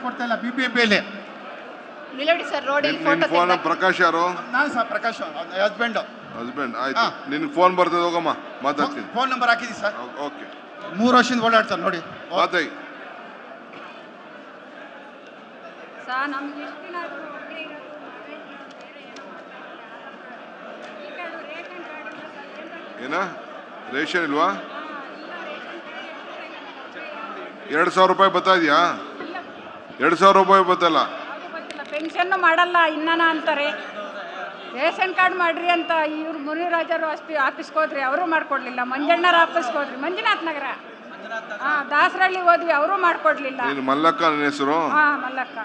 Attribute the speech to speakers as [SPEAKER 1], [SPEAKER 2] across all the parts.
[SPEAKER 1] ಕೊಡ್ತಾ ಇಲ್ಲ BBMP
[SPEAKER 2] ನಿಲ್ಲಡಿ sir road photo
[SPEAKER 3] phone Prakash ಯಾರು?
[SPEAKER 1] ನಾನು ಸರ್ ಪ್ರಕಾಶ್ ಹಸ್ಬೆಂಡ್.
[SPEAKER 3] ಆಯ್ತು, ನಿನಗೆ ಫೋನ್ ಬರ್ತದೆ, ಹೋಗಮ್ಮ ಮಾತಾಡ್ತೀನಿ.
[SPEAKER 1] ಫೋನ್ ನಂಬರ್ ಹಾಕಿದ್ದೀವಿ ಸರ್.
[SPEAKER 3] ಓಕೆ,
[SPEAKER 1] 3 ವರ್ಷದಿಂದ ಓಡಾಡ್ತಾರೆ ನೋಡಿ.
[SPEAKER 3] ಮಾತಾಡಿ
[SPEAKER 2] ಸರ್. ನಮ್ಗೆ ಎಷ್ಟು ದಿನ
[SPEAKER 3] ಏನ ರೇಷನ್ ಇಲ್ವಾ? 2,000 ರೂಪಾಯಿ ಬರ್ತಾ ಇದೆಯಾ? 2,000 ರೂಪಾಯಿ ಬರ್ತಲ್ಲ.
[SPEAKER 2] ಪೆನ್ಷನ್ ಮಾಡಲ್ಲ ಇನ್ನಾನ ಅಂತಾರೆ. ರೇಷನ್ ಕಾರ್ಡ್ ಮಾಡ್ರಿ ಅಂತ ಇವ್ರು ಮುನಿರಾಜರು ಆಫೀಸ್ಗೆ ಹೋದ್ರಿ, ಅವರು ಮಾಡ್ಕೊಡ್ಲಿಲ್ಲ. ಮಂಜಣ್ಣರ ಆಫೀಸ್ಗೆ ಹೋದ್ರಿ, ಮಂಜುನಾಥ್ ನಗರ. ದಾಸರಳ್ಳಿ ಹೋದ್ವಿ, ಅವರು ಮಾಡ್ಕೊಡ್ಲಿಲ್ಲ.
[SPEAKER 3] ಮಲ್ಲಕ್ಕ ನನ್ನ ಹೆಸರು.
[SPEAKER 2] ಮಲ್ಲಕ್ಕ.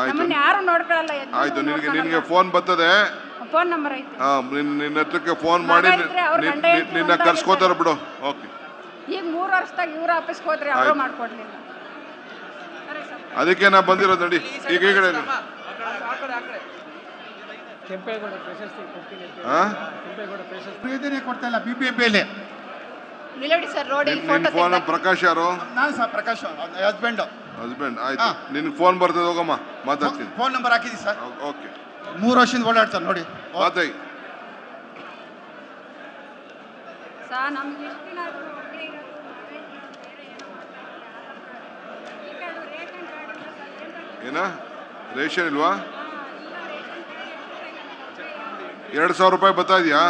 [SPEAKER 2] ನಮ್ಮನ್ನ ಯಾರು ನೋಡ್ಕೊಳ್ಳಲ್ಲ.
[SPEAKER 3] ಆಯ್ತು, ನಿನಗೆ ಫೋನ್ ಬರ್ತದೆ,
[SPEAKER 2] ಫೋನ್ ನಂಬರ್ ಐತೆ.
[SPEAKER 3] ನಿನ್ನ ಹತ್ರಕ್ಕೆ ಫೋನ್ ಮಾಡಿ ನಿನ್ನ ಕರ್ಸ್ಕೋತಾರ ಬಿಡು. ಓಕೆ,
[SPEAKER 2] ಈಗ 3 ವರ್ಷದಾಗ ಇವ್ರ ಆಫೀಸ್ಗೆ ಹೋದ್ರಿ, ಅವರು ಮಾಡ್ಕೊಡ್ಲಿಲ್ಲ.
[SPEAKER 3] ಅದಕ್ಕೆ ನಾ ಬಂದಿರೋದು ನೋಡಿ. ಈಗ ಈ ಕಡೆ
[SPEAKER 1] ಕೊಡ್ತಾ ಇಲ್ಲ BBMP
[SPEAKER 2] ನಿಲ್ಲಡಿ sir road photo.
[SPEAKER 3] Phone Prakash ಯಾರು?
[SPEAKER 1] ನಾನು ಸರ್ ಪ್ರಕಾಶ್ ಹಸ್ಬೆಂಡ್.
[SPEAKER 3] ಆಯ್ತು, ನಿನಗೆ ಫೋನ್ ಬರ್ತದೆ, ಹೋಗಮ್ಮ ಮಾತಾಡ್ತೀನಿ.
[SPEAKER 1] ಫೋನ್ ನಂಬರ್ ಹಾಕಿದ್ದೀವಿ ಸರ್.
[SPEAKER 3] ಓಕೆ,
[SPEAKER 1] 3 ವರ್ಷದಿಂದ ಓಡಾಡ್ತಾರೆ ನೋಡಿ.
[SPEAKER 3] ಮಾತಾಡಿ
[SPEAKER 2] ಸರ್. ನಮ್ಗೆ ಎಷ್ಟು ದಿನ
[SPEAKER 3] ಏನ ರೇಷನ್ ಇಲ್ವಾ? 2,000 ರೂಪಾಯಿ ಬರ್ತಾ ಇದೆಯಾ?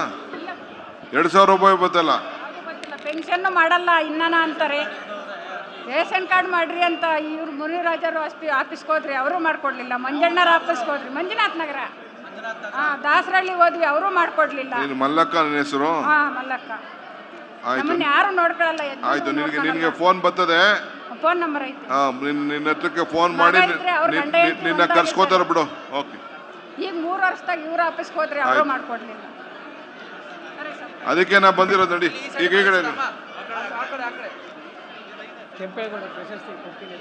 [SPEAKER 3] 2,000 ರೂಪಾಯಿ ಬರ್ತಲ್ಲ.
[SPEAKER 2] ಪೆನ್ಷನ್ ಮಾಡಲ್ಲ ಇನ್ನಾನ ಅಂತಾರೆ. ರೇಷನ್ ಕಾರ್ಡ್ ಮಾಡ್ರಿ ಅಂತ ಇವ್ರು ಮುನಿರಾಜರು ಆಫೀಸ್ಗೆ ಹೋದ್ರಿ, ಅವರು ಮಾಡ್ಕೊಡ್ಲಿಲ್ಲ. ಮಂಜಣ್ಣರ ಆಫೀಸ್ಗೆ ಹೋದ್ರಿ, ಮಂಜುನಾಥ್ ನಗರ. ದಾಸರಳ್ಳಿ ಹೋದ್ವಿ, ಅವರು ಮಾಡ್ಕೊಡ್ಲಿಲ್ಲ.
[SPEAKER 3] ಮಲ್ಲಕ್ಕ ನನ್ನ ಹೆಸರು.
[SPEAKER 2] ಮಲ್ಲಕ್ಕ.
[SPEAKER 3] ಆಯ್ತು,
[SPEAKER 2] ನಮ್ಮನ್ನ ಯಾರು ನೋಡ್ಕೊಳ್ಳಲ್ಲ.
[SPEAKER 3] ಆಯ್ತು, ನಿನಗೆ ಫೋನ್ ಬರ್ತದೆ,
[SPEAKER 2] ಫೋನ್ ನಂಬರ್ ಐತೆ.
[SPEAKER 3] ನಿನ್ನ ಹತ್ರಕ್ಕೆ ಫೋನ್ ಮಾಡಿ ನಿನ್ನ ಕರ್ಸ್ಕೋತಾರ ಬಿಡು. ಓಕೆ,
[SPEAKER 2] ಈಗ 3 ವರ್ಷದಾಗ ಇವ್ರ ಆಫೀಸ್ಗೆ ಹೋದ್ರಿ, ಅವರು ಮಾಡ್ಕೊಡ್ಲಿಲ್ಲ.
[SPEAKER 3] ಅದಕ್ಕೆ ನಾ ಬಂದಿರೋದು ನೋಡಿ. ಈಗ ಈ ಕಡೆ
[SPEAKER 4] ಕೆಂಪೇಗೌಡ ಪ್ರಶಸ್ತಿ ಕೊಡ್ತೀನಿ.